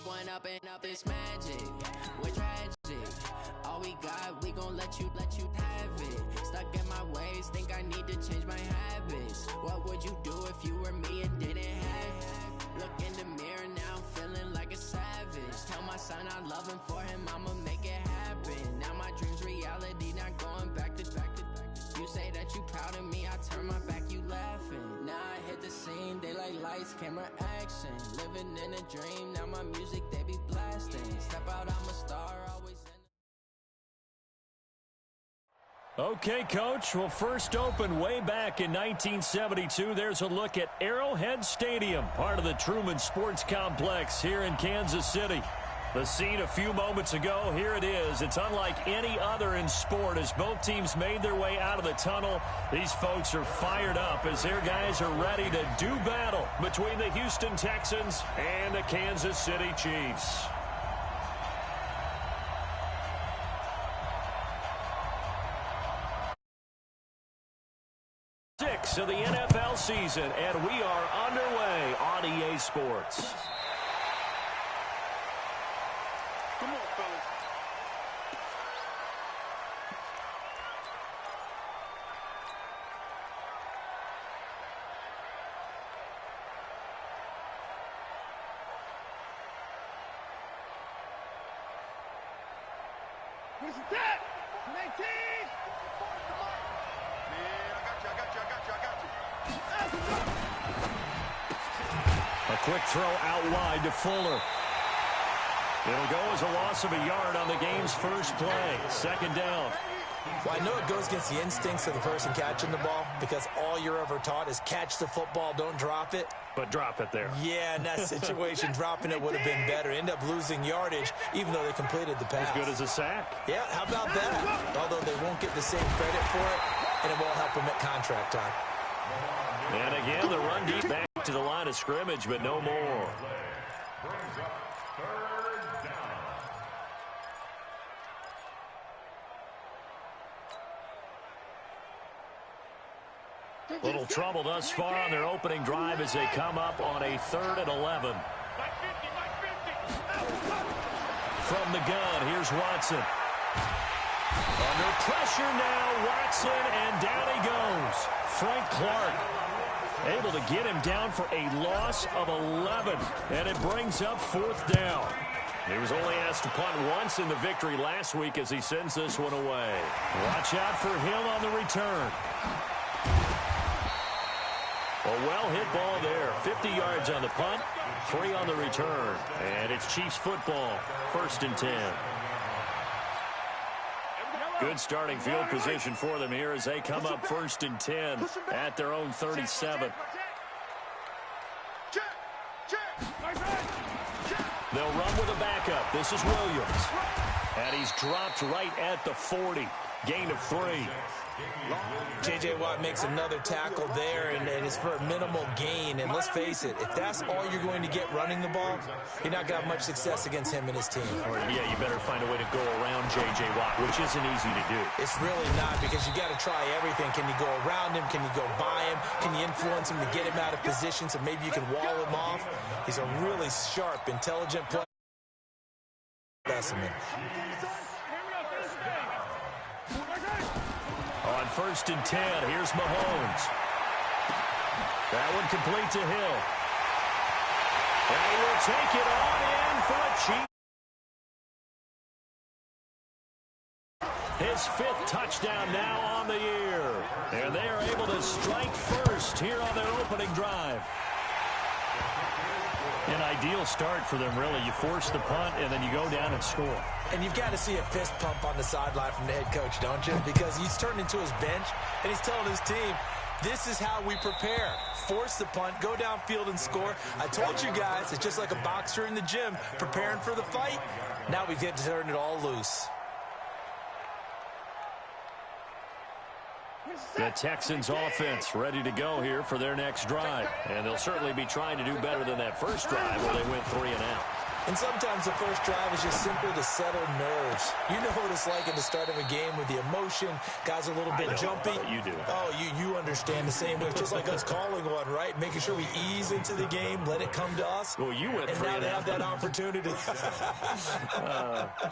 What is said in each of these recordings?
One up and up this magic. We're tragic. All we got, we gon' let you have it. Stuck in my ways, think I need to change my habits. What would you do if you were me and didn't have it? Look in the mirror now, I'm feeling like a savage. Tell my son I love him, for him I'ma make it happen. Now my dream's reality, not going back to. You say that you proud of me, I turn my back, you laughing. Now I hit the scene, they like lights, camera, action. Living in a dream, now my music, they be blasting. Step out, I'm a star, always in. Okay, Coach. Well, first opened way back in 1972. There's a look at Arrowhead Stadium, part of the Truman Sports Complex here in Kansas City. The scene a few moments ago, here it is. It's unlike any other in sport as both teams made their way out of the tunnel. These folks are fired up as their guys are ready to do battle between the Houston Texans and the Kansas City Chiefs. Six of the NFL season, and we are underway on EA Sports. Come on, fellas. What is that? 19! A quick throw out wide to Fuller. It'll go as a loss of a yard on the game's first play. Second down. Well, I know it goes against the instincts of the person catching the ball because all you're ever taught is catch the football, don't drop it. But drop it there. Yeah, in that situation, dropping it would have been better. End up losing yardage, even though they completed the pass. As good as a sack. Yeah, how about that? Although they won't get the same credit for it, and it won't help them at contract time. And again, the run deep back to the line of scrimmage, but no more. Little trouble thus far on their opening drive as they come up on a 3rd and 11. From the gun, here's Watson. Under pressure now, Watson, and down he goes. Frank Clark able to get him down for a loss of 11, and it brings up 4th down. He was only asked to punt once in the victory last week as he sends this one away. Watch out for him on the return. A well-hit ball there. 50 yards on the punt, 3 on the return. And it's Chiefs football, 1st and 10. Good starting field position for them here as they come up 1st and 10 at their own 37. They'll run with a backup. This is Williams. And he's dropped right at the 40. Gain of 3. J.J. Watt makes another tackle there, and it's for a minimal gain. And let's face it, if that's all you're going to get running the ball, you're not going to have much success against him and his team. Or, yeah, you better find a way to go around J.J. Watt, which isn't easy to do. It's really not, because you got to try everything. Can you go around him? Can you go by him? Can you influence him to get him out of position so maybe you can wall him off? He's a really sharp, intelligent player. Specimen. On 1st and 10, here's Mahomes. That one complete to Hill. And he will take it on in for a Chiefs. His 5th touchdown now on the year. And they are able to strike first here on their opening drive. An ideal start for them, really. You force the punt, and then you go down and score. And you've got to see a fist pump on the sideline from the head coach, don't you? Because he's turned into his bench, and he's telling his team, this is how we prepare. Force the punt, go downfield and score. I told you guys, it's just like a boxer in the gym preparing for the fight. Now we get to turn it all loose. The Texans offense ready to go here for their next drive. And they'll certainly be trying to do better than that first drive where they went 3 and out. And sometimes the first drive is just simply to settle nerves. You know what it's like in the start of a game with the emotion. Guys are a little bit jumpy. You do. Oh, you understand the same way. It's just like us calling one, right? Making sure we ease into the game, let it come to us. Well, you went and 3 now and they out. have that opportunity.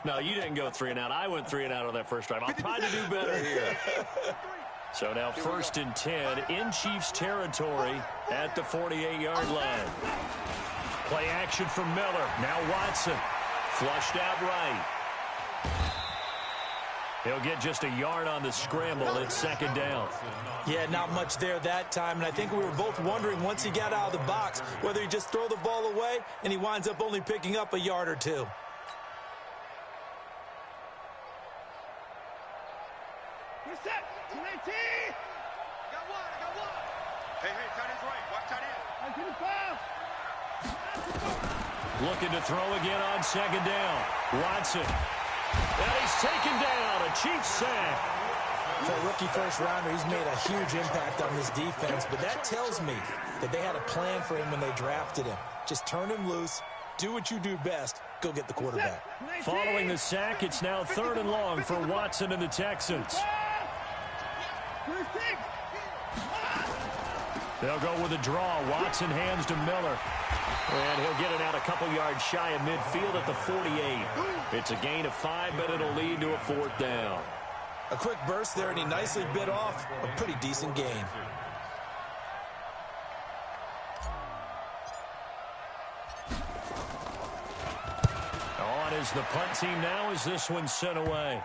No, you didn't go 3 and out. I went 3 and out on that first drive. I'll try to do better here. So now 1st and 10 in Chiefs territory at the 48-yard line. Play action from Miller. Now Watson. Flushed out right. He'll get just a yard on the scramble. It's 2nd down. Yeah, not much there that time. And I think we were both wondering once he got out of the box whether he just throw the ball away and he winds up only picking up a yard or two. You're set. 219. I got one. Hey, tight end's right. Watch tight end. 125. Looking to throw again on 2nd down. Watson. And he's taken down. A Chiefs sack. For a rookie first-rounder, he's made a huge impact on this defense, but that tells me that they had a plan for him when they drafted him. Just turn him loose, do what you do best, go get the quarterback. Following the sack, it's now 3rd and long for Watson and the Texans. They'll go with a draw. Watson hands to Miller. And he'll get it out a couple yards shy of midfield at the 48. It's a gain of 5, but it'll lead to a 4th down. A quick burst there, and he nicely bit off a pretty decent gain. On is the punt team now as this one's sent away.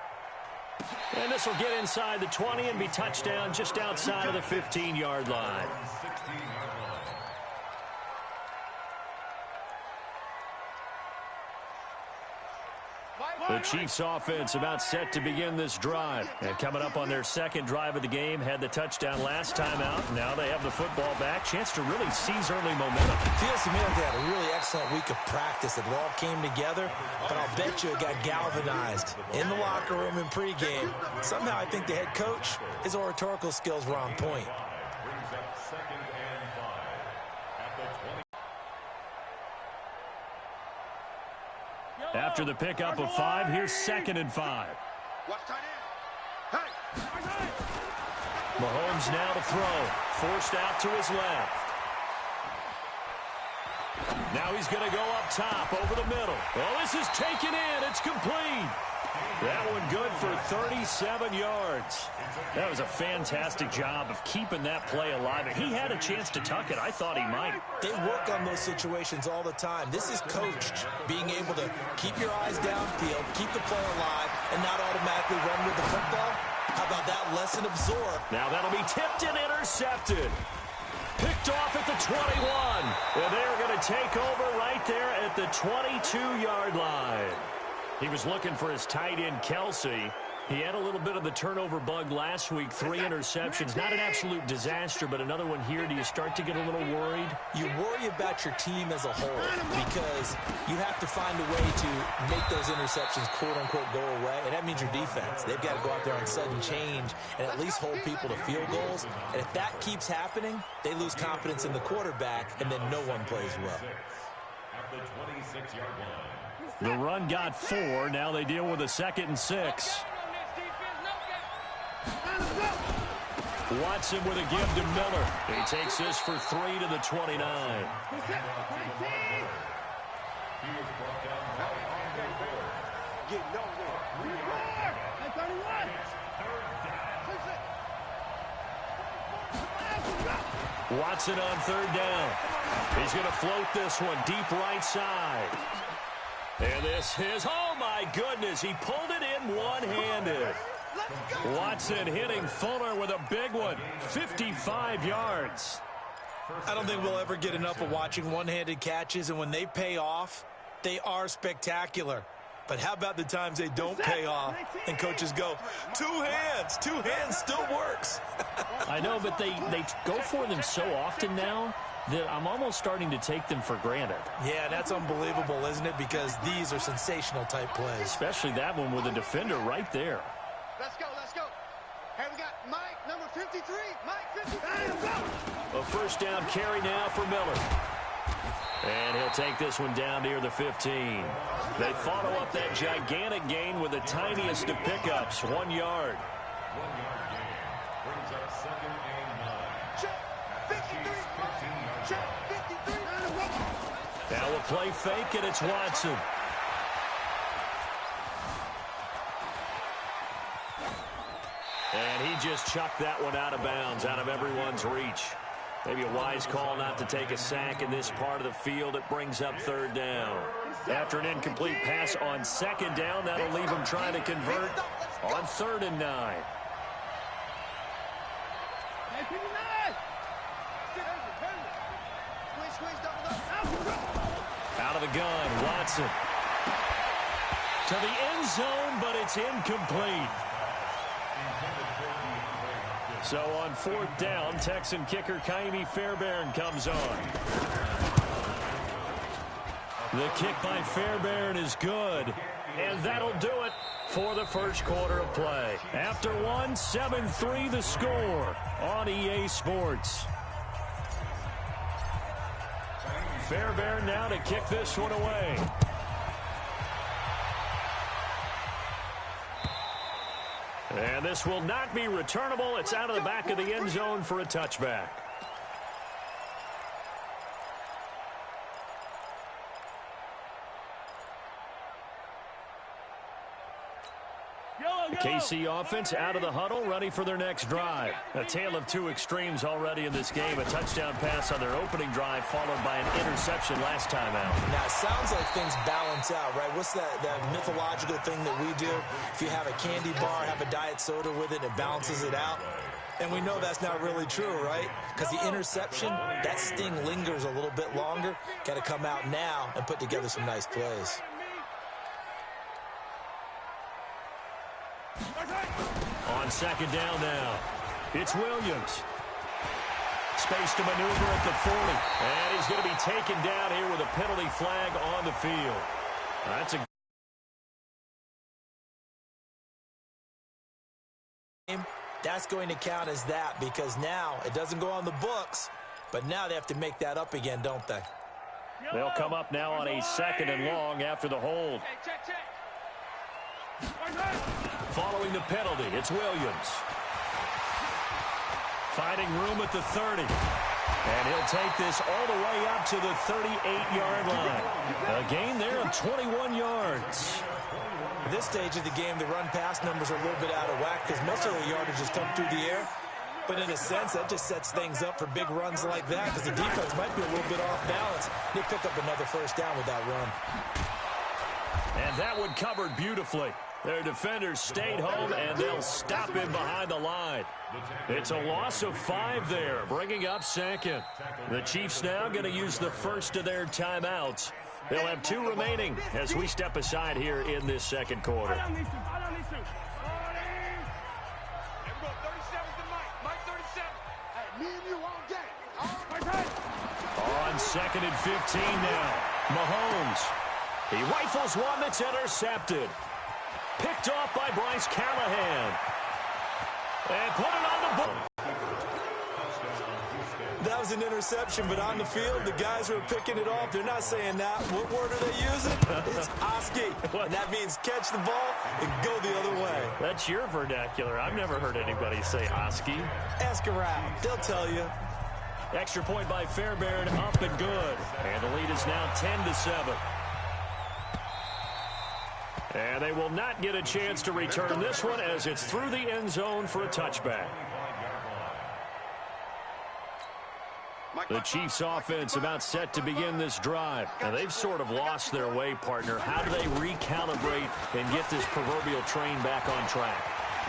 And this will get inside the 20 and be touchdown just outside of the 15-yard line. The Chiefs offense about set to begin this drive. And coming up on their 2nd drive of the game, had the touchdown last time out. Now they have the football back. Chance to really seize early momentum. Feels to me like they had a really excellent week of practice. It all came together, but I'll bet you it got galvanized in the locker room in pregame. Somehow I think the head coach, his oratorical skills were on point. After the pickup of 5, here's 2nd and 5. Watch tight end. Hey. Mahomes now to throw. Forced out to his left. Now he's going to go up top over the middle. Well, this is taken in. It's complete. That one good for 37 yards. That was a fantastic job of keeping that play alive. And he had a chance to tuck it. I thought he might. They work on those situations all the time. This is coached, being able to keep your eyes downfield, keep the play alive, and not automatically run with the football. How about that lesson absorbed? Now that'll be tipped and intercepted. Picked off at the 21. And they're going to take over right there at the 22-yard line. He was looking for his tight end, Kelsey. He had a little bit of the turnover bug last week, 3 interceptions. Not an absolute disaster, but another one here. Do you start to get a little worried? You worry about your team as a whole because you have to find a way to make those interceptions, quote-unquote, go away, and that means your defense. They've got to go out there on sudden change and at least hold people to field goals. And if that keeps happening, they lose confidence in the quarterback, and then no one plays well. At the 26-yard line. The run got 4. Now they deal with a 2nd and 6. Watson with a give to Miller. He takes this for 3 to the 29. Watson on 3rd down. He's going to float this one deep right side. And this is, oh my goodness, he pulled it in one-handed. Watson hitting Fuller with a big one, 55 yards. I don't think we'll ever get enough of watching one-handed catches, and when they pay off, they are spectacular. But how about the times they don't pay off and coaches go, 2 hands still works. I know, but they go for them so often now that I'm almost starting to take them for granted. Yeah, that's unbelievable, isn't it? Because these are sensational type plays. Especially that one with a defender right there. Let's go. Hey, we got Mike, number 53. Mike, 53. Let's go. A 1st down carry now for Miller. And he'll take this one down near the 15. They follow up that gigantic gain with the tiniest of pickups, 1 yard. 1 yard gain. Brings up 2nd and 9. Check 53. Check 53. Now a play fake, and it's Watson. And he just chucked that one out of bounds, out of everyone's reach. Maybe a wise call not to take a sack in this part of the field. It brings up 3rd down. After an incomplete pass on 2nd down, that'll leave him trying to convert on 3rd and 9. Out of the gun, Watson. To the end zone, but it's incomplete. So on 4th down, Texan kicker Kaimi Fairbairn comes on. The kick by Fairbairn is good, and that'll do it for the first quarter of play. After one, 7-3 the score on EA Sports. Fairbairn now to kick this one away. And this will not be returnable. It's out of the back of the end zone for a touchback. The KC offense out of the huddle, ready for their next drive. A tale of two extremes already in this game. A touchdown pass on their opening drive, followed by an interception last time out. Now, it sounds like things balance out, right? What's that mythological thing that we do? If you have a candy bar, have a diet soda with it, it balances it out. And we know that's not really true, right? Because the interception, that sting lingers a little bit longer. Got to come out now and put together some nice plays. On 2nd down now, it's Williams. Space to maneuver at the 40. And he's going to be taken down here with a penalty flag on the field. That's a That's going to count as that, because now it doesn't go on the books, but now they have to make that up again, don't they? They'll come up now on a 2nd and long after the hold. Following the penalty, it's Williams. Finding room at the 30. And he'll take this all the way up to the 38-yard line. A gain there of 21 yards. At this stage of the game, the run-pass numbers are a little bit out of whack because most of the yardage has come through the air. But in a sense, that just sets things up for big runs like that because the defense might be a little bit off balance. They pick up another 1st down with that run. And that one covered beautifully. Their defenders stayed home, and they'll stop him behind the line. It's a loss of 5 there, bringing up 2nd. The Chiefs now going to use the first of their timeouts. They'll have 2 remaining as we step aside here in this 2nd quarter. On 2nd and 15 now. Mahomes. He rifles one that's intercepted. Picked off by Bryce Callahan. And put it on the board. That was an interception, but on the field, the guys who are picking it off, they're not saying that. What word are they using? It's Oski. And that means catch the ball and go the other way. That's your vernacular. I've never heard anybody say Oski. Ask around. They'll tell you. Extra point by Fairbairn, up and good. And the lead is now 10-7. And they will not get a chance to return this one as it's through the end zone for a touchback. The Chiefs offense about set to begin this drive. Now they've sort of lost their way, partner. How do they recalibrate and get this proverbial train back on track?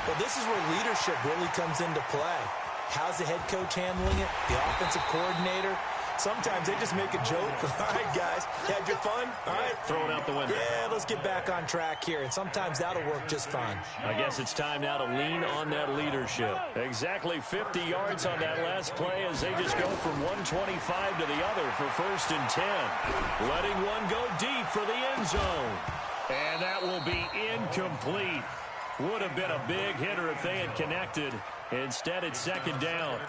Well, this is where leadership really comes into play. How's the head coach handling it? The offensive coordinator? Sometimes they just make a joke. All right, guys, had your fun? All right. Throw it out the window. Yeah, let's get back on track here. And sometimes that'll work just fine. I guess it's time now to lean on that leadership. Exactly 50 yards on that last play as they just go from 125 to the other for 1st and 10. Letting one go deep for the end zone. And that will be incomplete. Would have been a big hitter if they had connected. Instead, it's second down.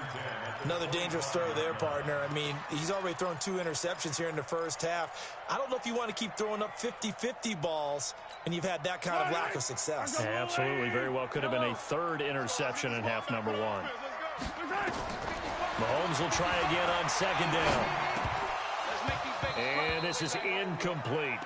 Another dangerous throw there, partner. I mean, he's already thrown 2 interceptions here in the first half. I don't know if you want to keep throwing up 50-50 balls when you've had that kind of lack of success. Yeah, absolutely. Very well could have been a 3rd interception in half number 1. Mahomes will try again on second down. And this is incomplete.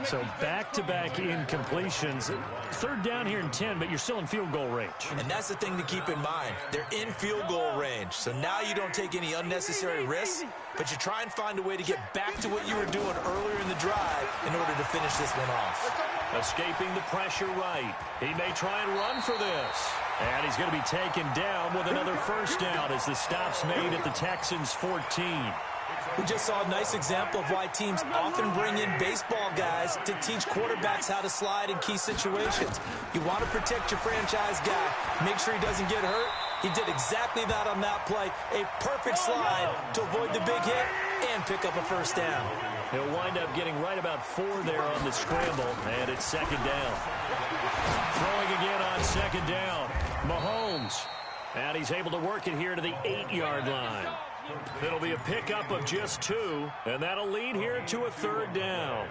So back-to-back incompletions. 3rd down here in 10, but you're still in field goal range. And that's the thing to keep in mind. They're in field goal range. So now you don't take any unnecessary risks, but you try and find a way to get back to what you were doing earlier in the drive in order to finish this one off. Escaping the pressure right. He may try and run for this. And he's going to be taken down with another first down as the stop's made at the Texans' 14. We just saw a nice example of why teams often bring in baseball guys to teach quarterbacks how to slide in key situations. You want to protect your franchise guy, make sure he doesn't get hurt. He did exactly that on that play. A perfect slide to avoid the big hit and pick up a first down. He'll wind up getting right about 4 there on the scramble, and it's second down. Throwing again on second down. Mahomes. And he's able to work it here to the 8-yard line. It'll be a pickup of just 2, and that'll lead here to a 3rd down.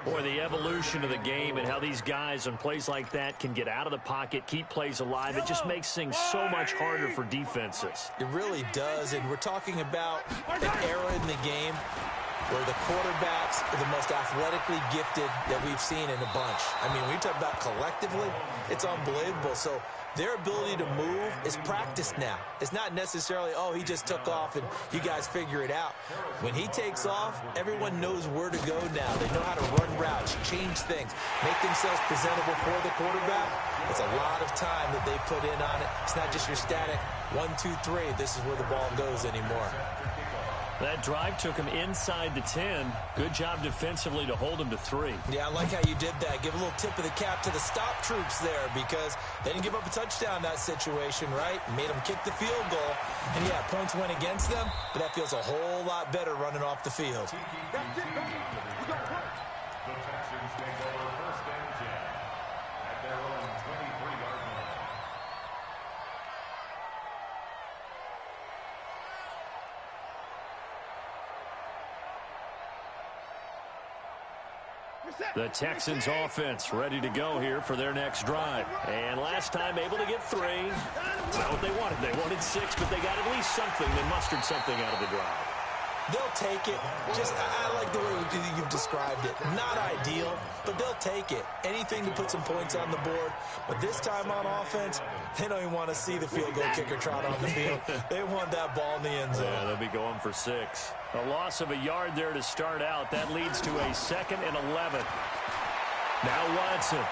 Boy, the evolution of the game and how these guys on plays like that can get out of the pocket, keep plays alive, it just makes things so much harder for defenses. It really does, and we're talking about an era in the game where the quarterbacks are the most athletically gifted that we've seen in a bunch. I mean, when you talk about collectively, it's unbelievable. So their ability to move is practiced now. It's not necessarily, oh, he just took off and you guys figure it out. When he takes off, everyone knows where to go now. They know how to run routes, change things, make themselves presentable for the quarterback. It's a lot of time that they put in on it. It's not just your static 1, 2, 3. This is where the ball goes anymore. That drive took him inside the 10. Good job defensively to hold him to 3. Yeah, I like how you did that. Give a little tip of the cap to the stop troops there because they didn't give up a touchdown in that situation, right? Made them kick the field goal. And, yeah, points went against them, but that feels a whole lot better running off the field. The Texans offense ready to go here for their next drive. And last time able to get 3. It's not what they wanted. They wanted 6, but they got at least something. They mustered something out of the drive. They'll take it. I like the way you've described it. Not ideal, but they'll take it. Anything to put some points on the board. But this time on offense, they don't even want to see the field goal kicker trot on the field. They want that ball in the end zone. Yeah, they'll be going for 6. A loss of a yard there to start out. That leads to a 2nd and 11. Now Watson.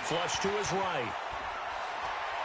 Flush to his right.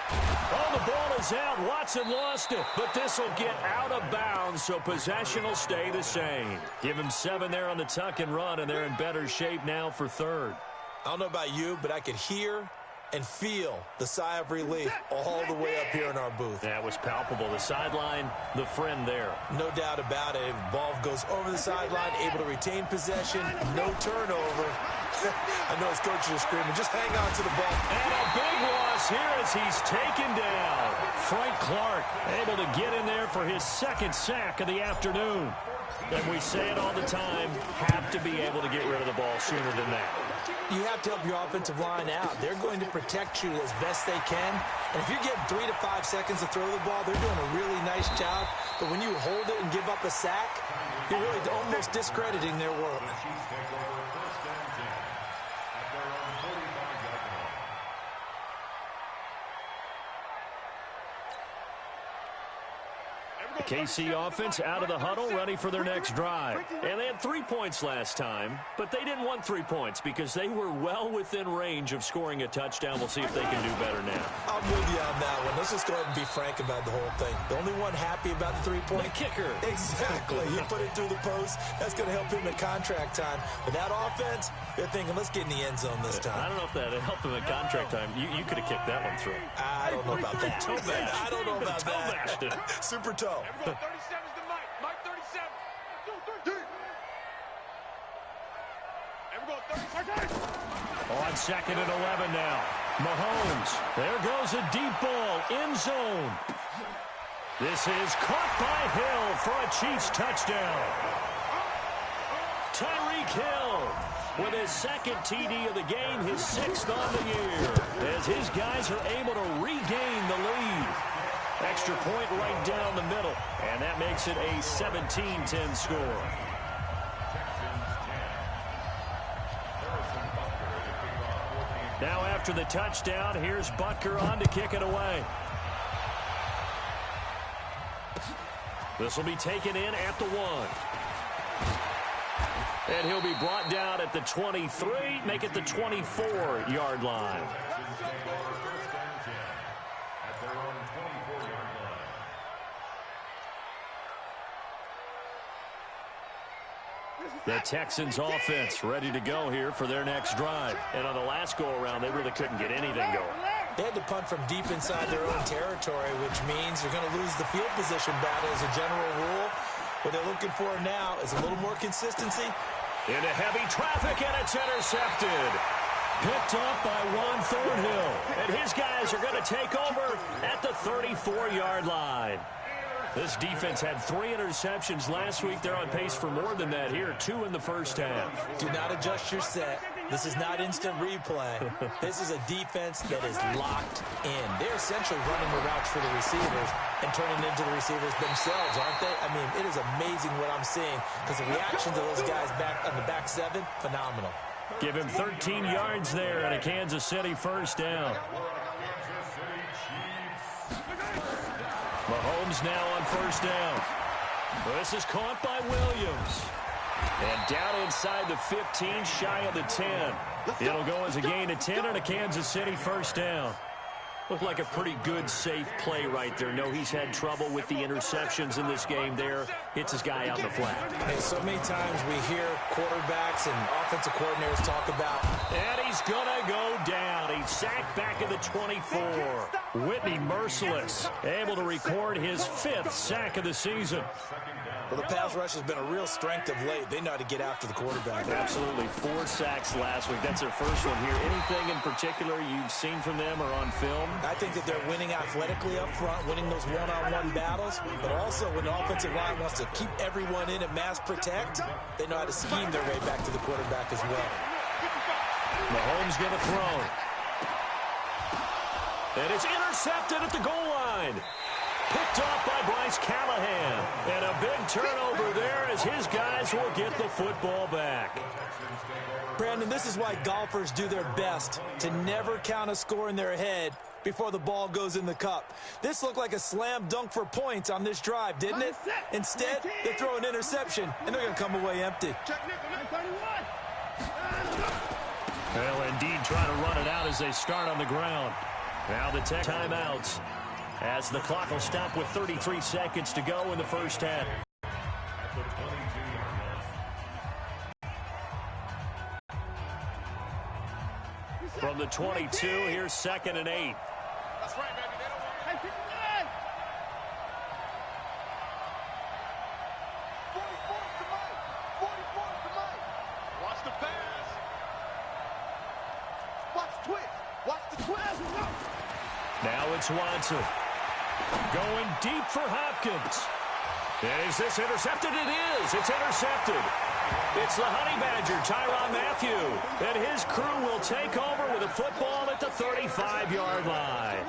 Oh, the ball is out. Watson lost it, but this will get out of bounds, so possession will stay the same. Give him 7 there on the tuck and run, and they're in better shape now for 3rd. I don't know about you, but I could hear and feel the sigh of relief all the way up here in our booth. That was palpable. The sideline, the friend there. No doubt about it. Ball goes over the sideline, able to retain possession, no turnover. I know his coaches are screaming, just hang on to the ball. And a big loss here as he's taken down. Frank Clark able to get in there for his 2nd sack of the afternoon. And we say it all the time, have to be able to get rid of the ball sooner than that. You have to help your offensive line out. They're going to protect you as best they can. And if you're getting 3 to 5 seconds to throw the ball, they're doing a really nice job. But when you hold it and give up a sack, you're really almost discrediting their work. KC offense out of the huddle, ready for their next drive. And they had 3 points last time, but they didn't want 3 points because they were well within range of scoring a touchdown. We'll see if they can do better now. I'm with you on that one. Let's just go ahead and be frank about the whole thing. The only one happy about the 3-point kicker. Exactly. You put it through the post. That's going to help him at contract time. But that offense, they're thinking, let's get in the end zone this time. I don't know if that helped him at contract time. You could have kicked that one through. I don't know about that. I don't know about that. Super toe. 37 is the Mike. Mike 37. 2, 3. And we're going 30. On 2nd and 11 now. Mahomes. There goes a deep ball. End zone. This is caught by Hill for a Chiefs touchdown. Tyreek Hill with his second TD of the game, his 6th on the year, as his guys are able to regain the lead. Extra point right down the middle, and that makes it a 17-10 score. Now after the touchdown, here's Butker on to kick it away. This will be taken in at the 1. And he'll be brought down at the 23, make it the 24-yard line. The Texans offense ready to go here for their next drive. And on the last go-around, they really couldn't get anything going. They had to punt from deep inside their own territory, which means you're going to lose the field position battle as a general rule. What they're looking for now is a little more consistency. Into heavy traffic, and it's intercepted. Picked up by Juan Thornhill. And his guys are going to take over at the 34-yard line. This defense had 3 interceptions last week. They're on pace for more than that here, 2 in the first half. Do not adjust your set. This is not instant replay. This is a defense that is locked in. They're essentially running the routes for the receivers and turning into the receivers themselves, aren't they? I mean, it is amazing what I'm seeing because the reactions of those guys back on the back 7, phenomenal. Give him 13 yards there and a Kansas City first down. Mahomes now on first down. This is caught by Williams. And down inside the 15, shy of the 10. It'll go as a gain of 10 and a Kansas City first down. Looked like a pretty good, safe play right there. No, he's had trouble with the interceptions in this game there. Hits his guy out in the flat. Hey, so many times we hear quarterbacks and offensive coordinators talk about... And he's going to go down. He's sacked back at the 24. Whitney merciless, able to record his 5th sack of the season. Well, the pass rush has been a real strength of late. They know how to get after the quarterback. Absolutely. 4 sacks last week. That's their first one here. Anything in particular you've seen from them or on film? I think that they're winning athletically up front, winning those one-on-one battles, but also when the offensive line wants to keep everyone in and mass protect, they know how to scheme their way back to the quarterback as well. Mahomes going to throw. And it's intercepted at the goal line. Picked off by Bryce Callahan. And a big turnover there as his guys will get the football back. Brandon, this is why golfers do their best to never count a score in their head before the ball goes in the cup. This looked like a slam dunk for points on this drive, didn't it? Instead, they throw an interception, and they're going to come away empty. Well, indeed, trying to run it out as they start on the ground. Now the tech timeouts as the clock will stop with 33 seconds to go in the first half. From the 22, here's 2nd and 8. That's right, baby. They don't want to... 44's to Mike. 44's to Mike. Watch the pass. Watch the twist. Watch the twist. Now it's Watson. Going deep for Hopkins. And is this intercepted? It is. It's intercepted. It's the Honey Badger, Tyrann Mathieu. And his crew will take over with a football at the 35-yard line.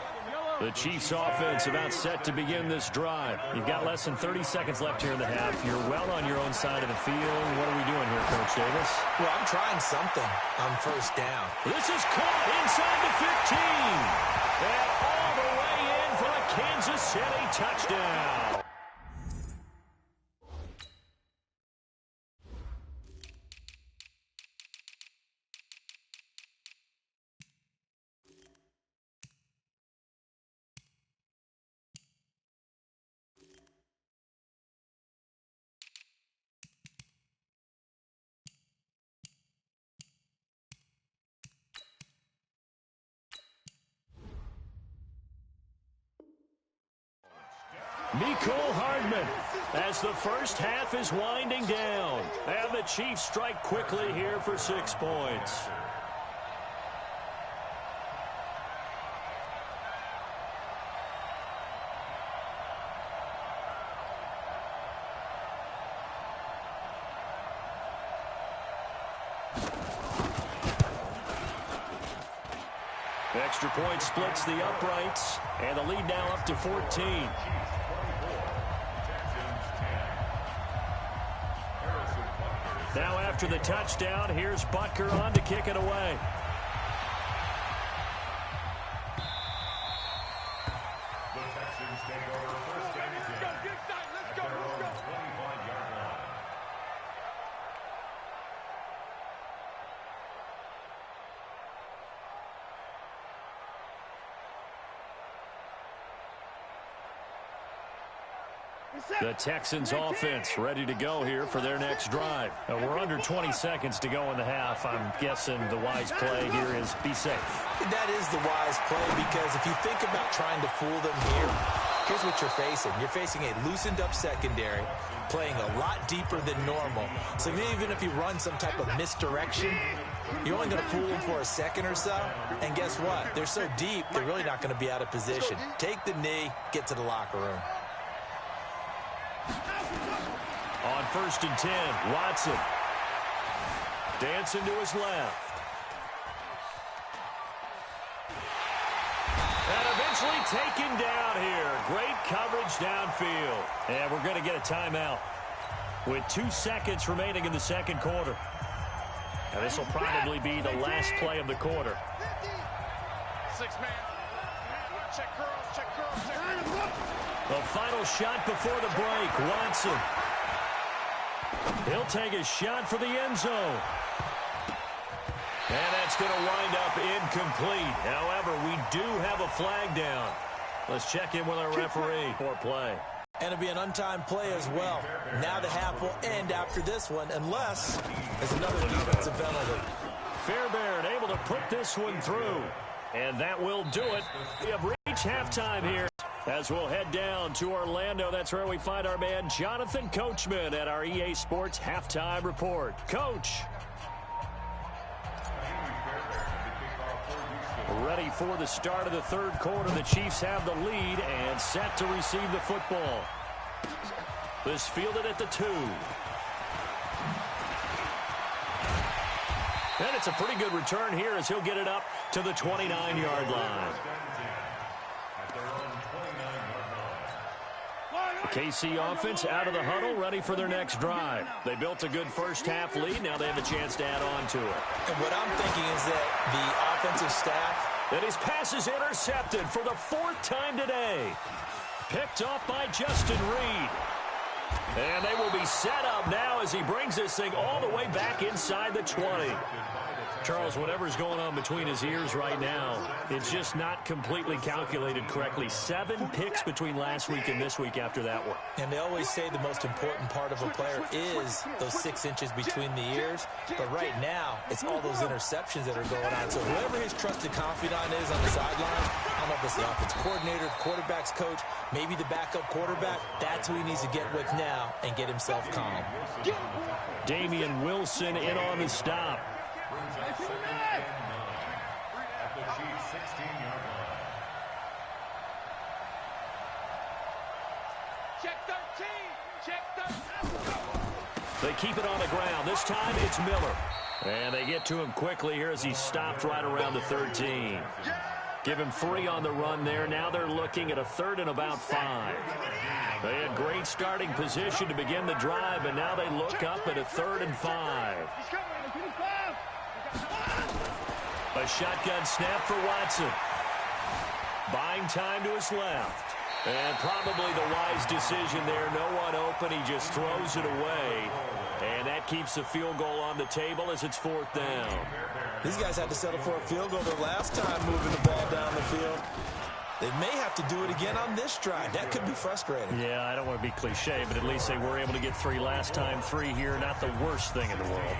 The Chiefs offense about set to begin this drive. You've got less than 30 seconds left here in the half. You're well on your own side of the field. What are we doing here, Coach Davis? Well, I'm trying something on first down. This is caught inside the 15. And all the way in for a Kansas City touchdown. Mecole Hardman as the first half is winding down. And the Chiefs strike quickly here for 6 points. Extra point splits the uprights, and the lead now up to 14. Now after the touchdown, here's Butker on to kick it away. The Texans take over first and 10. Let's go. 25-yard line. The Texans offense ready to go here for their next drive. We're under 20 seconds to go in the half. I'm guessing the wise play here is be safe. That is the wise play, because if you think about trying to fool them here, here's what you're facing. You're facing a loosened up secondary, playing a lot deeper than normal. So even if you run some type of misdirection, you're only going to fool them for a second or so. And guess what? They're so deep, they're really not going to be out of position. Take the knee, get to the locker room. On 1st and 10, Watson. Dancing to his left. And eventually taken down here. Great coverage downfield. And we're going to get a timeout with 2 seconds remaining in the second quarter. And this will probably be the last play of the quarter. 6-man. Check girls. The final shot before the break, Watson. He'll take a shot for the end zone. And that's going to wind up incomplete. However, we do have a flag down. Let's check in with our referee for play. And it'll be an untimed play as well. Now the half will end after this one, unless there's another defensive penalty. Fairbairn able to put this one through. And that will do it. We have reached halftime here. As we'll head down to Orlando, that's where we find our man Jonathan Coachman at our EA Sports Halftime Report. Coach. Ready for the start of the third quarter. The Chiefs have the lead and set to receive the football. This fielded at the 2. And it's a pretty good return here as he'll get it up to the 29-yard line. KC offense out of the huddle, ready for their next drive. They built a good first-half lead. Now they have a chance to add on to it. And what I'm thinking is that the offensive staff... And his pass is intercepted for the 4th time today. Picked off by Justin Reed. And they will be set up now as he brings this thing all the way back inside the 20. Charles, whatever's going on between his ears right now, it's just not completely calculated correctly. 7 picks between last week and this week after that one. And they always say the most important part of a player is those 6 inches between the ears. But right now, it's all those interceptions that are going on. So whoever his trusted confidant is on the sideline, I don't know if it's the offense coordinator, quarterback's coach, maybe the backup quarterback, that's who he needs to get with now and get himself calm. Damian Wilson in on the stop. At the Chiefs' 16-yard line. Check 13. They keep it on the ground. This time it's Miller. And they get to him quickly here as he stopped right around the 13. Give him 3 on the run there. Now they're looking at a 3rd and about 5. They had great starting position to begin the drive, and now they look up at a 3rd and 5. A shotgun snap for Watson. Buying time to his left. And probably the wise decision there. No one open. He just throws it away. And that keeps the field goal on the table as it's 4th down. These guys had to settle for a field goal their last time moving the ball down the field. They may have to do it again on this drive. That could be frustrating. Yeah, I don't want to be cliche, but at least they were able to get 3 last time. 3 here, not the worst thing in the world.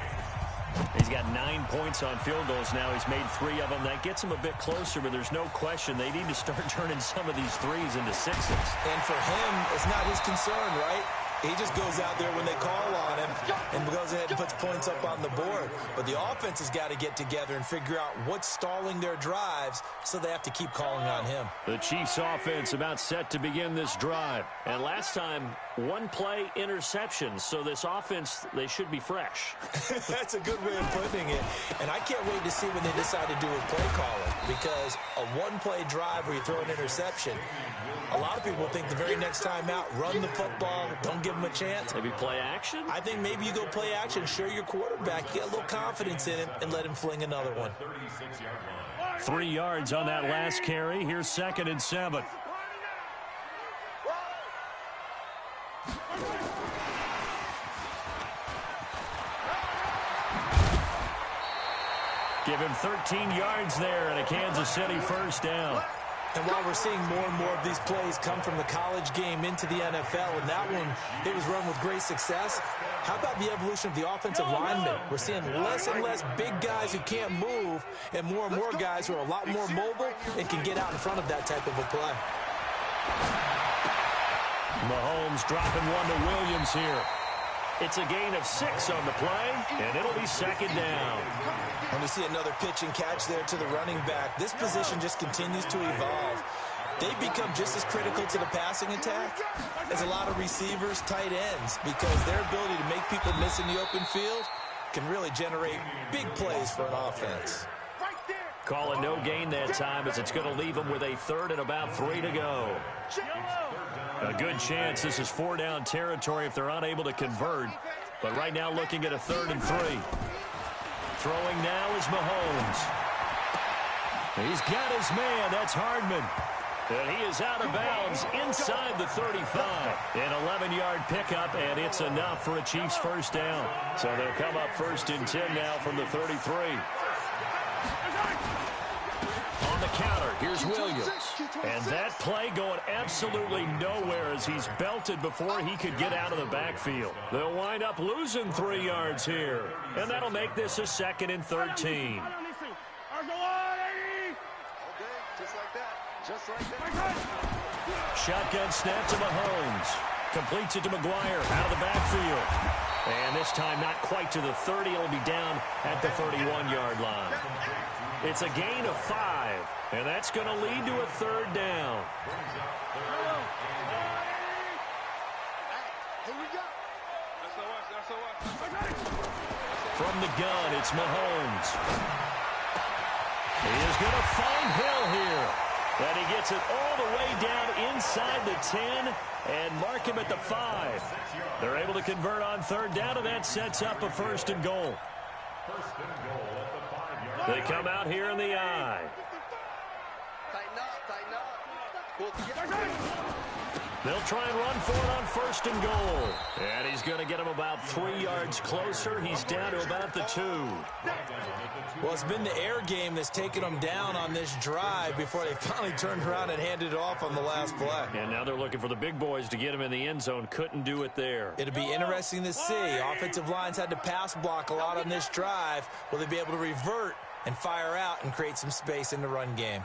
He's got 9 points on field goals now. He's made 3 of them. That gets him a bit closer, but there's no question they need to start turning some of these 3s into 6s. And for him, it's not his concern, right? He just goes out there when they call on him and goes ahead and puts points up on the board. But the offense has got to get together and figure out what's stalling their drives, so they have to keep calling on him. The Chiefs offense about set to begin this drive. And last time, one play interception. So this offense, they should be fresh. That's a good way of putting it. And I can't wait to see when they decide to do a play calling, because a one-play drive where you throw an interception, a lot of people think the very next time out, run the football, don't give them a chance. Maybe play action? I think maybe you go play action, show your quarterback, get a little confidence in him, and let him fling another one. 3 yards on that last carry. Here's 2nd and 7. Give him 13 yards there and a Kansas City first down. And while we're seeing more and more of these plays come from the college game into the NFL, and that one, it was run with great success, how about the evolution of the offensive linemen? We're seeing less and less big guys who can't move and more guys who are a lot more mobile and can get out in front of that type of a play. Mahomes dropping one to Williams here. It's a gain of 6 on the play, and it'll be 2nd down. And we see another pitch and catch there to the running back. This position just continues to evolve. They become just as critical to the passing attack as a lot of receivers, tight ends, because their ability to make people miss in the open field can really generate big plays for an offense. Calling no gain that time, as it's going to leave them with a 3rd and about 3 to go. A good chance this is 4-down territory if they're unable to convert. But right now looking at a 3rd and 3. Throwing now is Mahomes. He's got his man. That's Hardman. And he is out of bounds inside the 35. An 11-yard pickup, and it's enough for a Chiefs first down. So they'll come up 1st and 10 now from the 33. On the counter, here's Williams. And that play going absolutely nowhere as he's belted before he could get out of the backfield. They'll wind up losing 3 yards here. And that'll make this a 2nd and 13. Shotgun snap to Mahomes. Completes it to McGuire out of the backfield. And this time not quite to the 30. It'll be down at the 31-yard line. It's a gain of 5, and that's going to lead to a 3rd down. From the gun, it's Mahomes. He is going to find Hill here. And he gets it all the way down inside the 10 and mark him at the 5. They're able to convert on 3rd down, and that sets up a 1st and goal. They come out here in the eye. They'll try and run for it on 1st and goal. And he's going to get him about 3 yards closer. He's down to about the 2. Well, it's been the air game that's taken them down on this drive before they finally turned around and handed it off on the last play. And now they're looking for the big boys to get him in the end zone. Couldn't do it there. It'll be interesting to see. Offensive lines had to pass block a lot on this drive. Will they be able to revert and fire out and create some space in the run game?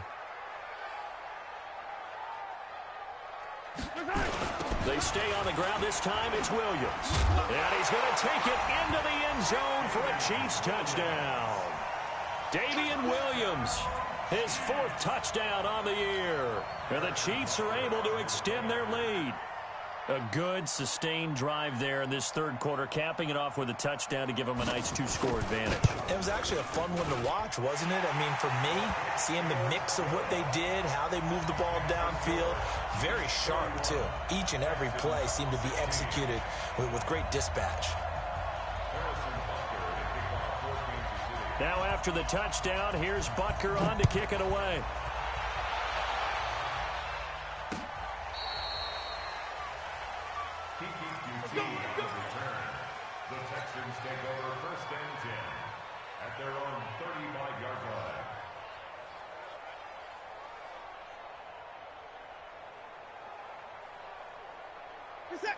They stay on the ground. This time it's Williams. And he's going to take it into the end zone for a Chiefs touchdown. Damian Williams, his 4th touchdown on the year. And the Chiefs are able to extend their lead. A good, sustained drive there in this 3rd quarter, capping it off with a touchdown to give them a nice 2-score advantage. It was actually a fun one to watch, wasn't it? I mean, for me, seeing the mix of what they did, how they moved the ball downfield, very sharp, too. Each and every play seemed to be executed with great dispatch. Now after the touchdown, here's Butker on to kick it away. The Texans take over 1st and 10 at their own 35-yard line.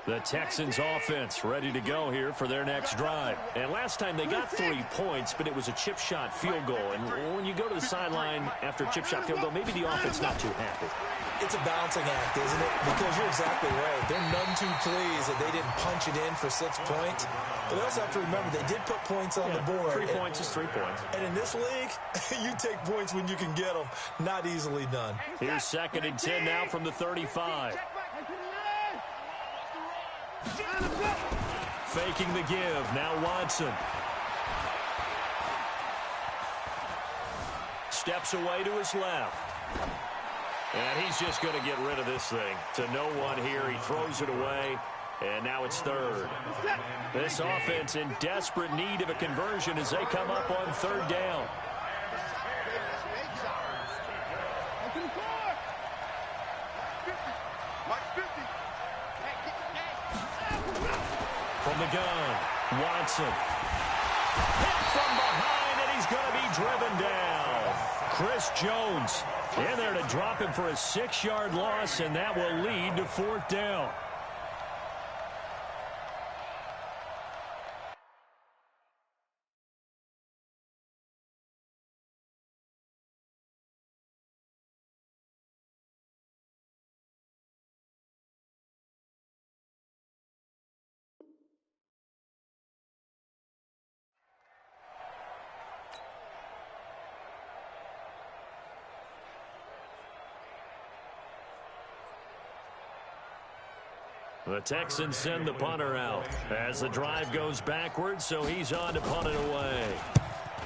The Texans offense ready to go here for their next drive. And last time they got 3 points, but it was a chip shot field goal. And when you go to the sideline after a chip shot field goal, maybe the offense not too happy. It's a balancing act, isn't it? Because you're exactly right. They're none too pleased that they didn't punch it in for 6 points. But they also have to remember they did put points on the board. 3 points is 3 points. And in this league, you take points when you can get them. Not easily done. Here's 2nd and 10 now from the 35. Faking the give. Now Watson. Steps away to his left. And he's just going to get rid of this thing. To no one here. He throws it away. And now it's 3rd. This offense in desperate need of a conversion as they come up on 3rd down. From the gun, Watson. Hit from behind, and he's going to be driven down. Chris Jones in there to drop him for a 6-yard loss, and that will lead to 4th down. The Texans send the punter out as the drive goes backwards, so he's on to punt it away.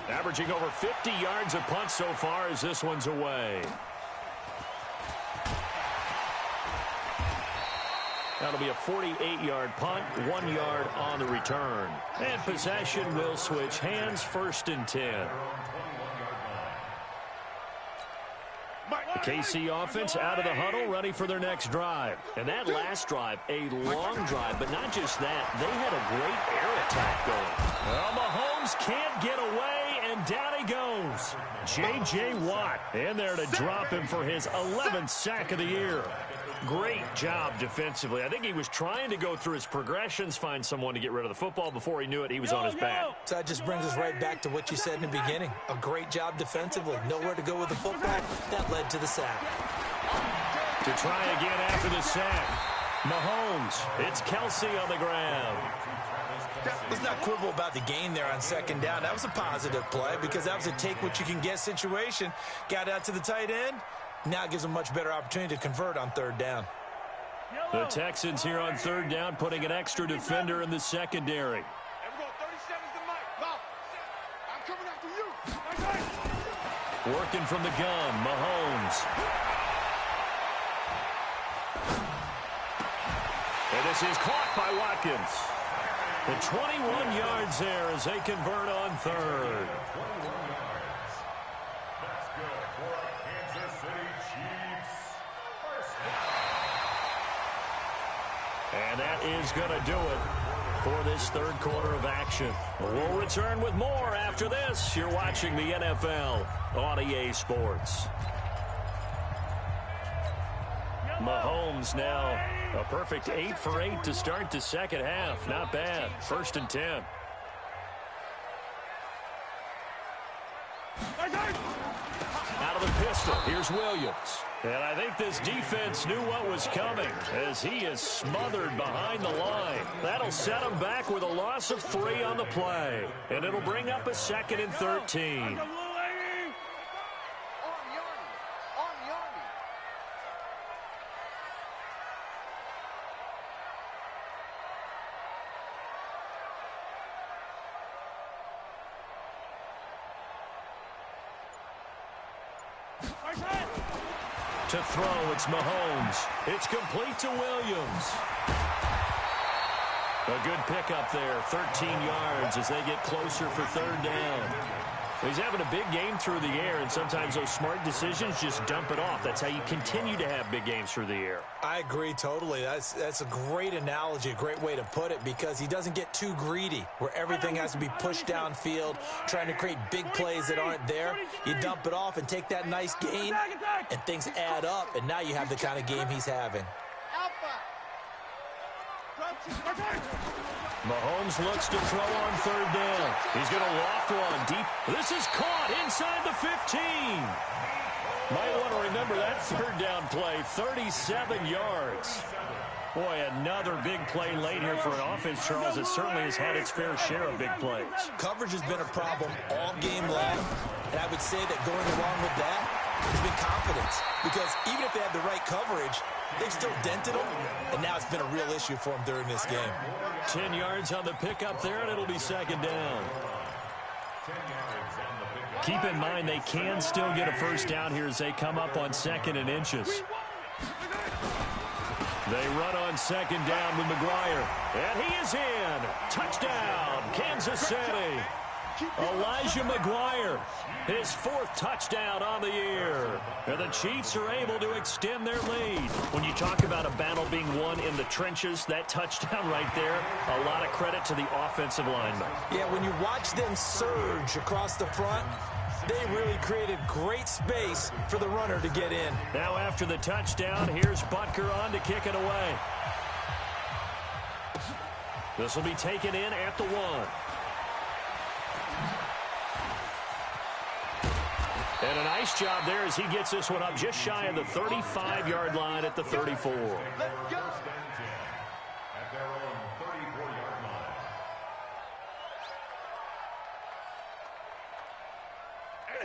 Averaging over 50 yards a punt so far as this one's away. That'll be a 48-yard punt, 1 yard on the return. And possession will switch hands, 1st and 10. The KC offense out of the huddle, ready for their next drive. And that last drive, a long drive, but not just that. They had a great air attack going. Well, Mahomes can't get away, and down he goes. J.J. Watt in there to drop him for his 11th sack of the year. Great job defensively. I think he was trying to go through his progressions, find someone to get rid of the football. Before he knew it, he was on his back. So that just brings us right back to what you said in the beginning. A great job defensively. Nowhere to go with the football. That led to the sack. To try again after the sack. Mahomes. It's Kelsey on the ground. Let's not quibble about the gain there on 2nd down. That was a positive play because that was a take-what-you-can-get situation. Got out to the tight end. Now it gives them a much better opportunity to convert on 3rd down. The Texans here on 3rd down putting an extra defender in the secondary. Working from the gun, Mahomes. And this is caught by Watkins. The 21 yards there as they convert on 3rd. And that is going to do it for this 3rd quarter of action. We'll return with more after this. You're watching the NFL on EA Sports. Mahomes now a perfect 8 for 8 to start the 2nd half. Not bad. 1st and 10. Out of the pistol. Here's Williams. And I think this defense knew what was coming as he is smothered behind the line. That'll set him back with a loss of 3 on the play. And it'll bring up a 2nd and 13. To throw, it's Mahomes. It's complete to Williams. A good pickup there, 13 yards as they get closer for 3rd down. He's having a big game through the air, and sometimes those smart decisions just dump it off. That's how you continue to have big games through the air. I agree totally. That's a great analogy, a great way to put it, because he doesn't get too greedy where everything has to be pushed downfield, trying to create big plays that aren't there. You dump it off and take that nice gain, and things add up, and now you have the kind of game he's having. Mahomes looks to throw on third down. He's going to loft one deep. This is caught inside the 15. Might want to remember that third down play, 37 yards. Boy, another big play late here for an offense, Charles, that certainly has had its fair share of big plays. Coverage has been a problem all game long, and I would say that going along with that has been confidence. Because even if they had the right coverage, they've still dented them, and now it's been a real issue for them during this game. 10 yards on the pickup there, and it'll be second down. Keep in mind they can still get a first down here as they come up on 2nd and inches. They run on second down with McGuire. And he is in. Touchdown, Kansas City. Elijah McGuire, his 4th touchdown on the year. And the Chiefs are able to extend their lead. When you talk about a battle being won in the trenches, that touchdown right there, a lot of credit to the offensive linemen. Yeah, when you watch them surge across the front, they really created great space for the runner to get in. Now after the touchdown, here's Butker on to kick it away. This will be taken in at the 1. And a nice job there as he gets this one up just shy of the 35-yard line at the 34. Let's go. At their own 34-yard line.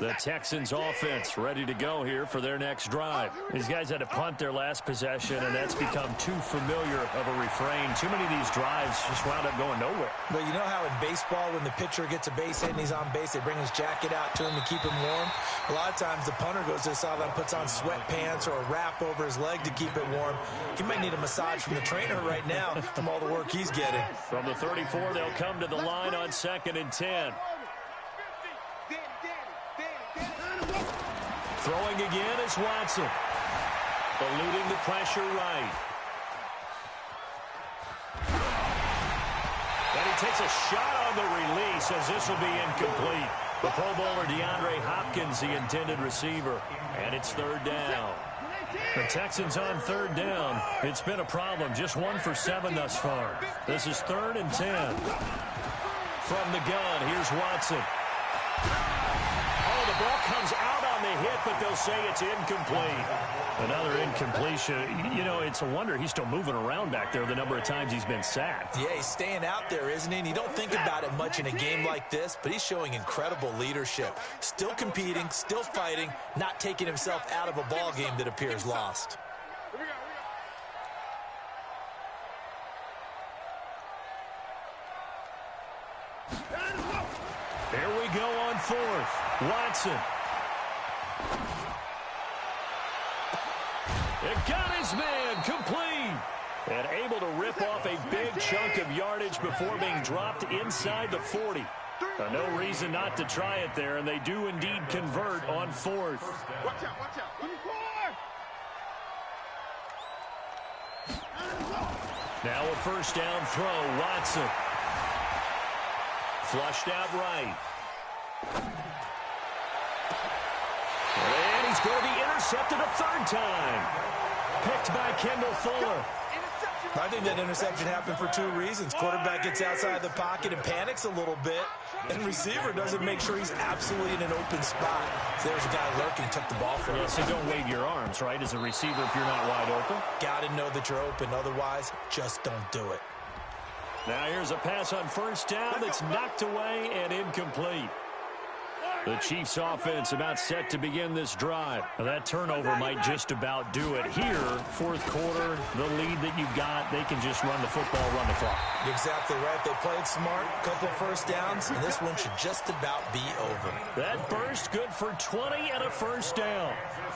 The Texans offense ready to go here for their next drive. These guys had to punt their last possession, and that's become too familiar of a refrain. Too many of these drives just wound up going nowhere. But you know how in baseball when the pitcher gets a base hit and he's on base, they bring his jacket out to him to keep him warm? A lot of times the punter goes to the sideline, puts on sweatpants or a wrap over his leg to keep it warm. He might need a massage from the trainer right now from all the work he's getting. From the 34, they'll come to the line on 2nd and 10. Throwing again is Watson. Eluding the pressure right. And he takes a shot on the release as this will be incomplete. The Pro Bowler DeAndre Hopkins, the intended receiver. And it's 3rd down. The Texans on 3rd down. It's been a problem. Just 1 for 7 thus far. This is 3rd and 10. From the gun, here's Watson. Oh, the ball comes out on the hit, but they'll say it's incomplete. Another incompletion. You know, it's a wonder he's still moving around back there the number of times he's been sacked. Yeah, he's staying out there, isn't he? And you don't think about it much in a game like this, but he's showing incredible leadership. Still competing, still fighting, not taking himself out of a ball game that appears lost. Here we go on 4th. Watson. It got his man complete. And able to rip off a big chunk of yardage before being dropped inside the 40. No reason not to try it there, and they do indeed convert on 4th. Watch out, watch out. Now a first down throw, Watson. Flushed out right. And he's going to be intercepted a 3rd time. Picked by Kendall Fuller. I think that interception happened for 2 reasons. Quarterback gets outside the pocket and panics a little bit, and receiver doesn't make sure he's absolutely in an open spot. So there's a guy lurking, took the ball from him. So don't wave your arms, right, as a receiver if you're not wide open. Got to know that you're open. Otherwise, just don't do it. Now here's a pass on first down that's knocked away and incomplete. The Chiefs offense about set to begin this drive. Now that turnover might just about do it. Here, 4th quarter, the lead that you've got, they can just run the football, run the clock. Exactly right. They played smart, couple of first downs, and this one should just about be over. That burst good for 20 and a first down.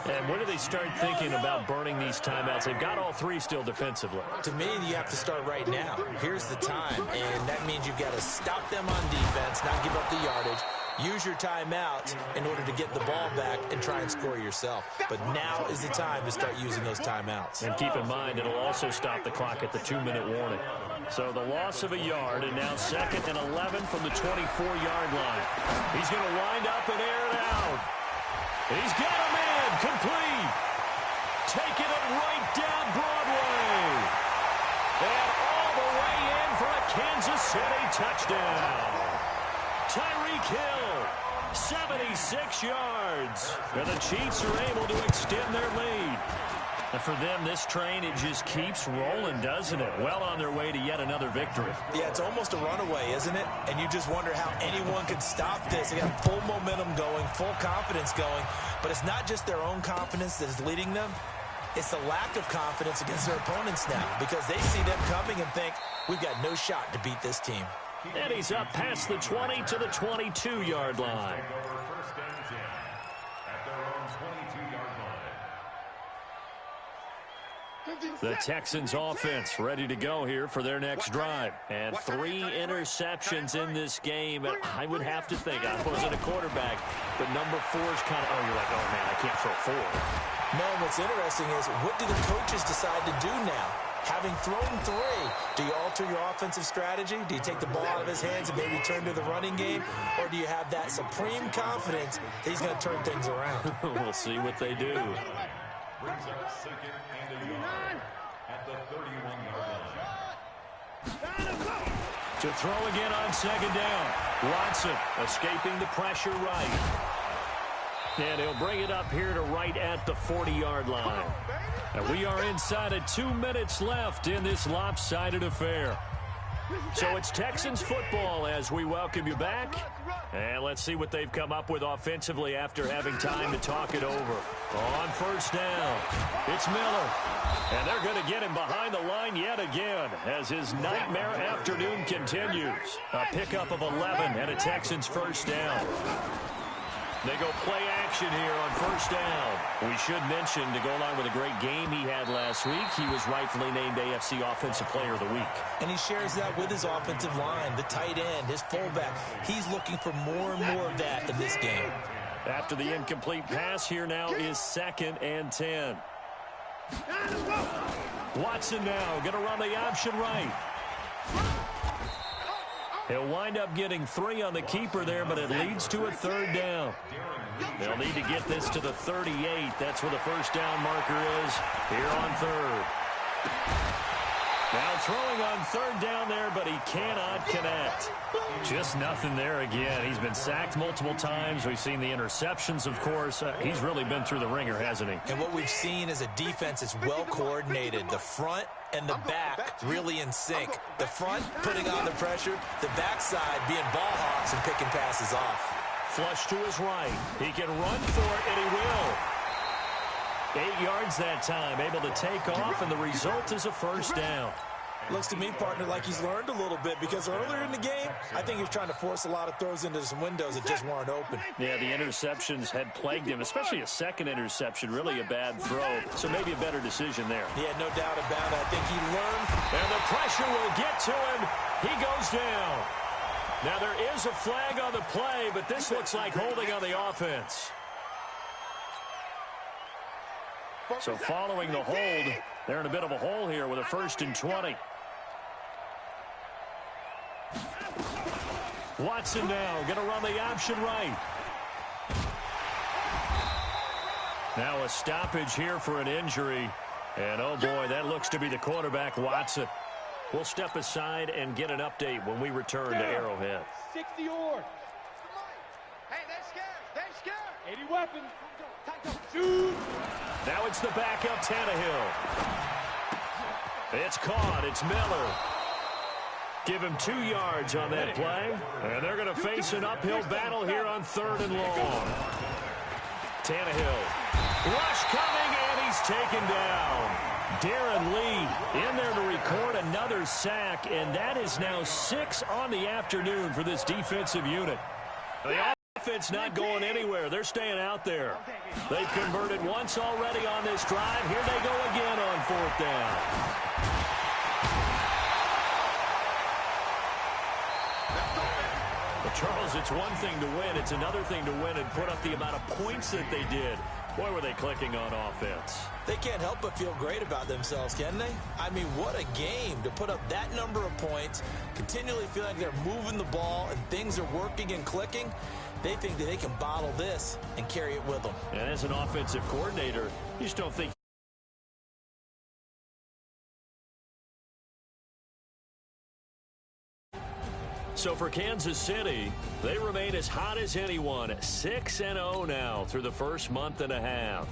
And when do they start thinking about burning these timeouts? They've got all 3 still defensively. To me, you have to start right now. Here's the time, and that means you've got to stop them on defense, not give up the yardage. Use your timeouts in order to get the ball back and try and score yourself. But now is the time to start using those timeouts. And keep in mind, it'll also stop the clock at the 2-minute warning. So the loss of a yard, and now 2nd and 11 from the 24-yard line. He's going to wind up and air it out. He's got a man complete. Taking it right down Broadway. And all the touchdown. Tyreek Hill, 76 yards. And the Chiefs are able to extend their lead. And for them, this train, it just keeps rolling, doesn't it? Well on their way to yet another victory. Yeah, it's almost a runaway, isn't it? And you just wonder how anyone could stop this. They got full momentum going, full confidence going. But it's not just their own confidence that is leading them. It's the lack of confidence against their opponents now, because they see them coming and think, we've got no shot to beat this team. And he's up past the 20 to the 22-yard line. First and 10 at their own 22-yard line. The Texans offense ready to go here for their next drive. And 3 interceptions in this game. I would have to think, I wasn't a quarterback, but number 4 is kind of, you're like, oh, man, I can't throw 4. No, what's interesting is, what do the coaches decide to do now? Having thrown 3, do you alter your offensive strategy? Do you take the ball out of his hands and maybe turn to the running game? Or do you have that supreme confidence that he's going to turn things around? We'll see what they do. Brings up second and a yard at the 31-yard line. To throw again on second down. Watson escaping the pressure right. And he'll bring it up here to right at the 40-yard line. And we are inside of 2 minutes left in this lopsided affair. So it's Texans football as we welcome you back. And let's see what they've come up with offensively after having time to talk it over. On first down, it's Miller. And they're going to get him behind the line yet again as his nightmare afternoon continues. A pickup of 11 and a Texans first down. They go play action here on first down. We should mention, to go along with a great game he had last week, he was rightfully named AFC Offensive Player of the Week. And he shares that with his offensive line, the tight end, his fullback. He's looking for more and more of that in this game. After the incomplete pass, here now is 2nd and 10. Watson now going to run the option right. He'll wind up getting 3 on the keeper there, but it leads to a 3rd down. They'll need to get this to the 38. That's where the first down marker is here on 3rd. Now throwing on 3rd down there, but he cannot connect. Just nothing there again. He's been sacked multiple times. We've seen the interceptions, of course. He's really been through the ringer, hasn't he? And what we've seen is a defense that's well coordinated. The front and the back really in sync. The front putting on the pressure, the backside being ball hawks and picking passes off. Flush to his right. He can run for it, and he will. 8 yards that time, able to take off, and the result is a first down. Looks to me, partner, like he's learned a little bit, because earlier in the game, I think he was trying to force a lot of throws into some windows that just weren't open. Yeah, the interceptions had plagued him, especially a second interception, really a bad throw. So maybe a better decision there. Yeah, no doubt about it. I think he learned. And the pressure will get to him. He goes down. Now, there is a flag on the play, but this looks like holding on the offense. So following the hold, they're in a bit of a hole here with a 1st and 20. Watson now going to run the option right. Now a stoppage here for an injury. And, oh, boy, that looks to be the quarterback, Watson. We'll step aside and get an update when we return to Arrowhead. 60 yards. Hey, they're scared. They're scared. 80 weapons. Shoot. Now it's the backup, Tannehill. It's caught. It's Miller. Give him 2 yards on that play. And they're going to face an uphill battle here on 3rd and long. Tannehill. Rush coming, and he's taken down. Darren Lee in there to record another sack, and that is now 6 on the afternoon for this defensive unit. The offense not going anywhere. They're staying out there. They've converted once already on this drive. Here they go again on 4th down. But Charles, it's one thing to win. It's another thing to win and put up the amount of points that they did. Boy, were they clicking on offense. They can't help but feel great about themselves, can they? I mean, what a game to put up that number of points, continually feeling like they're moving the ball and things are working and clicking. They think that they can bottle this and carry it with them. And as an offensive coordinator, you just don't think So for Kansas City, they remain as hot as anyone, 6-0 now through the first month and a half.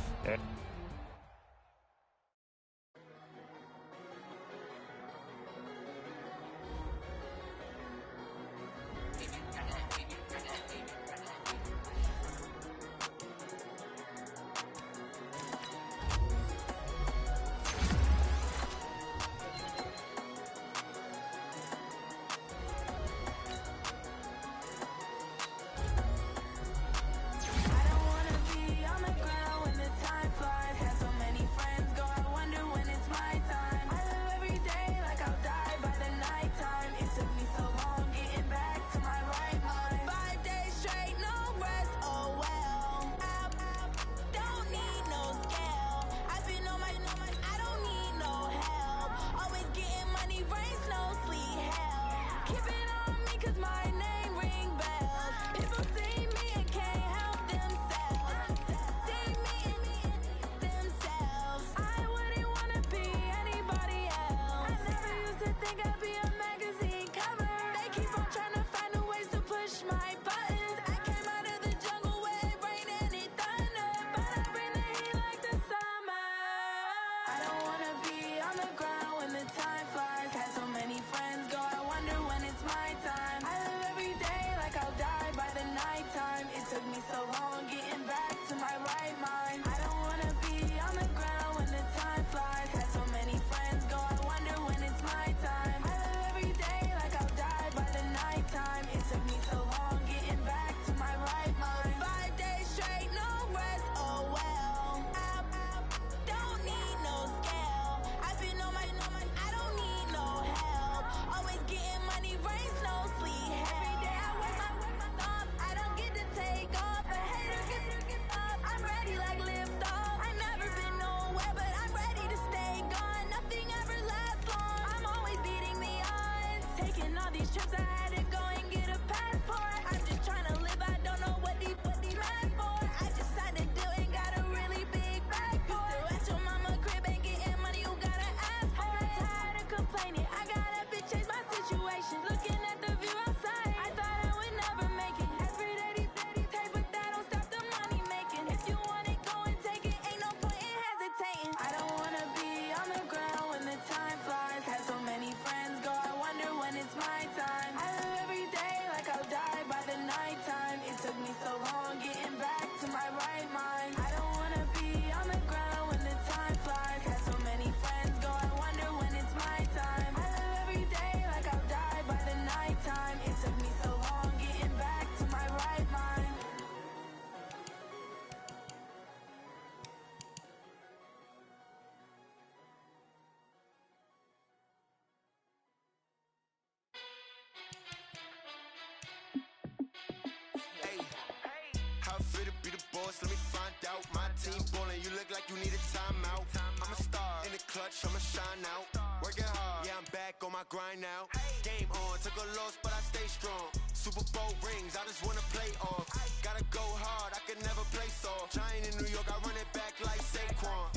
Let me find out. My team ballin', you look like you need a timeout. I'm a star in the clutch, I'ma shine out. Working hard, yeah, I'm back on my grind now. Game on, took a loss, but I stay strong. Super Bowl rings, I just wanna play off. Gotta go hard, I can never play soft. Giant in New York, I run it back like Saquon.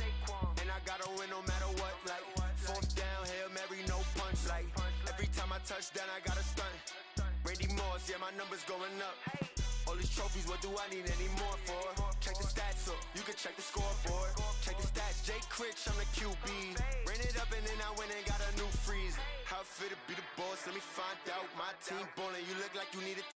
And I gotta win no matter what, like fourth down, Hail Mary, no punch. Like every time I touch down, I gotta stunt. Randy Moss, yeah, my numbers going up. All these trophies, what do I need any more for? Check the stats up, you can check the scoreboard. Check the stats, Jay Critch, I'm the QB. Ran it up and then I went and got a new freeze. How it feel to be the boss, let me find out. My team ballin', you look like you need a